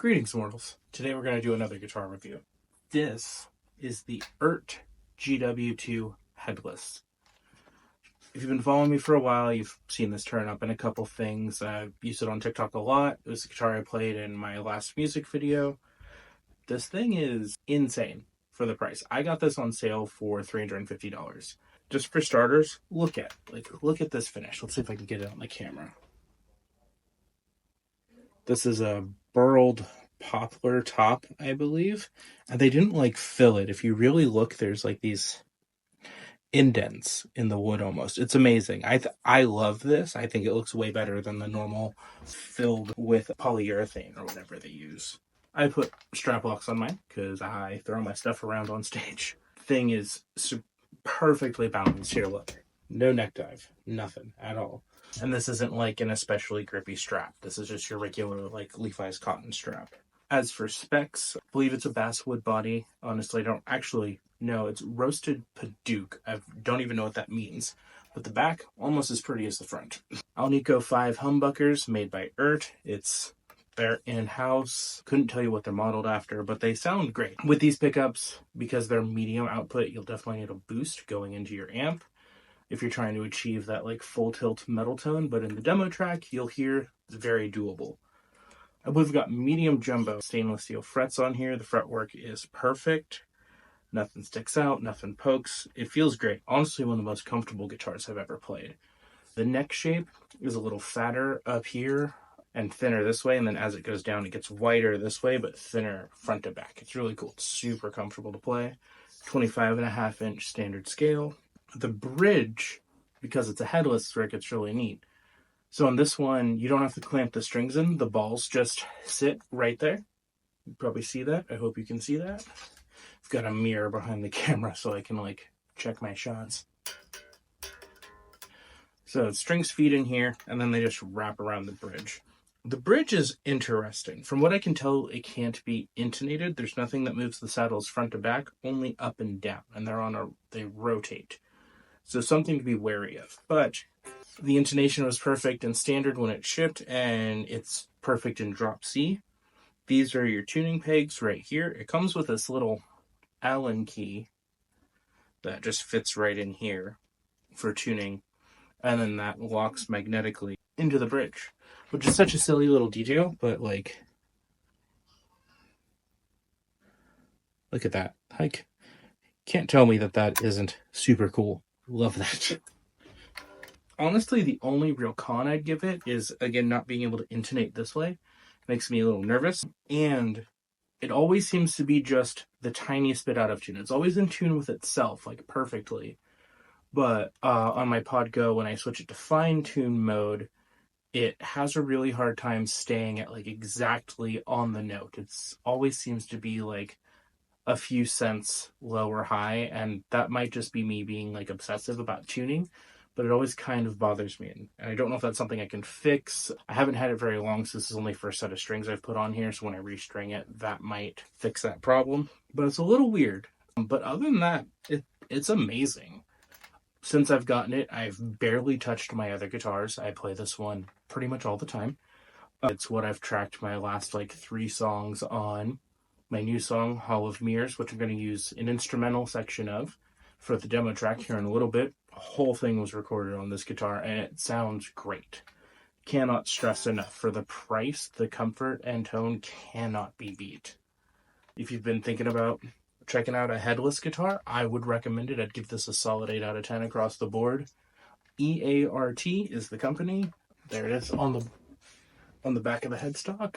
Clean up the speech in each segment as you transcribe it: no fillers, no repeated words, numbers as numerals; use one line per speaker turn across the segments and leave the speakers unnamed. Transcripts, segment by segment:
Greetings, mortals. Today we're going to do another guitar review. This is the Eart GW2 Headless. If you've been following me for a while, you've seen this turn up in a couple things. I've used it on TikTok a lot. It was the guitar I played in my last music video. This thing is insane for the price. I got this on sale for $350. Just for starters, look at this finish. Let's see if I can get it on the camera. This is a burled poplar top, I believe, and they didn't fill it. If you really look, there's these indents in the wood almost. It's amazing. I love this. I think it looks way better than the normal filled with polyurethane or whatever they use. I put strap locks on mine because I throw my stuff around on stage. Thing is perfectly balanced. Here, look. No neck dive. Nothing at all. And this isn't an especially grippy strap. This is just your regular Levi's cotton strap. As for specs, I believe it's a basswood body. Honestly, I don't actually know. It's roasted Paduke. I don't even know what that means. But the back, almost as pretty as the front. Alnico 5 humbuckers made by Eart. It's their in-house. Couldn't tell you what they're modeled after, but they sound great. With these pickups, because they're medium output, you'll definitely need a boost going into your amp if you're trying to achieve that full tilt metal tone. But in the demo track, you'll hear it's very doable. I believe we've got medium jumbo stainless steel frets on here. The fretwork is perfect. Nothing sticks out, nothing pokes. It feels great. Honestly, one of the most comfortable guitars I've ever played. The neck shape is a little fatter up here and thinner this way, and then as it goes down, it gets wider this way, but thinner front to back. It's really cool. It's super comfortable to play. 25.5-inch standard scale. The bridge, because it's a headless, is where it gets really neat. So on this one, you don't have to clamp the strings in. The balls just sit right there. You probably see that. I hope you can see that. I've got a mirror behind the camera so I can check my shots. So strings feed in here, and then they just wrap around the bridge. The bridge is interesting. From what I can tell, it can't be intonated. There's nothing that moves the saddles front to back, only up and down, and they rotate. So something to be wary of. But the intonation was perfect in standard when it shipped, and it's perfect in drop C. These are your tuning pegs right here. It comes with this little Allen key that just fits right in here for tuning, and then that locks magnetically into the bridge, which is such a silly little detail, but look at that. Can't tell me that isn't super cool. Love that. Honestly, the only real con I'd give it is, again, not being able to intonate this way. It makes me a little nervous. And it always seems to be just the tiniest bit out of tune. It's always in tune with itself, perfectly. But on my PodGo, when I switch it to fine tune mode, it has a really hard time staying at exactly on the note. It's always seems to be a few cents low or high, and that might just be me being obsessive about tuning, but it always kind of bothers me, and I don't know if that's something I can fix. I haven't had it very long, so this is only for a set of strings I've put on here, so when I restring it, that might fix that problem. But it's a little weird. But other than that, it's amazing. Since I've gotten it, I've barely touched my other guitars. I play this one pretty much all the time. It's what I've tracked my last 3 songs on. My new song, Hall of Mirrors, which I'm going to use an instrumental section of for the demo track here in a little bit. The whole thing was recorded on this guitar, and it sounds great. Cannot stress enough. For the price, the comfort and tone cannot be beat. If you've been thinking about checking out a headless guitar, I would recommend it. I'd give this a solid 8 out of 10 across the board. Eart is the company. There it is on the back of the headstock.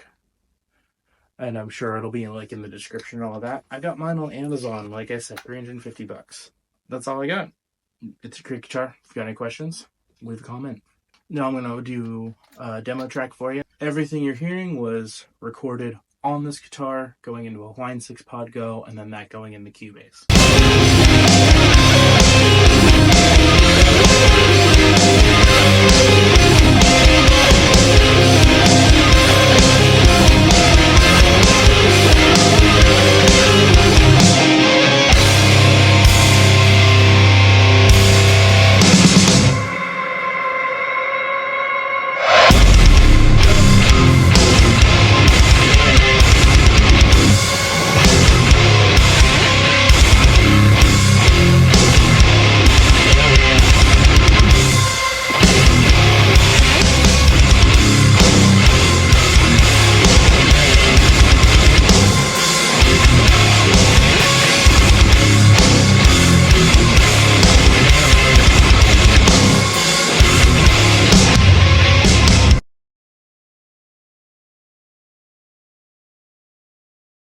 And I'm sure it'll be in the description and all of that. I got mine on Amazon, like I said, $350. That's all I got. It's a great guitar. If you got any questions, leave a comment. Now I'm going to do a demo track for you. Everything you're hearing was recorded on this guitar, going into a Line 6 PodGo, and then that going in the Cubase.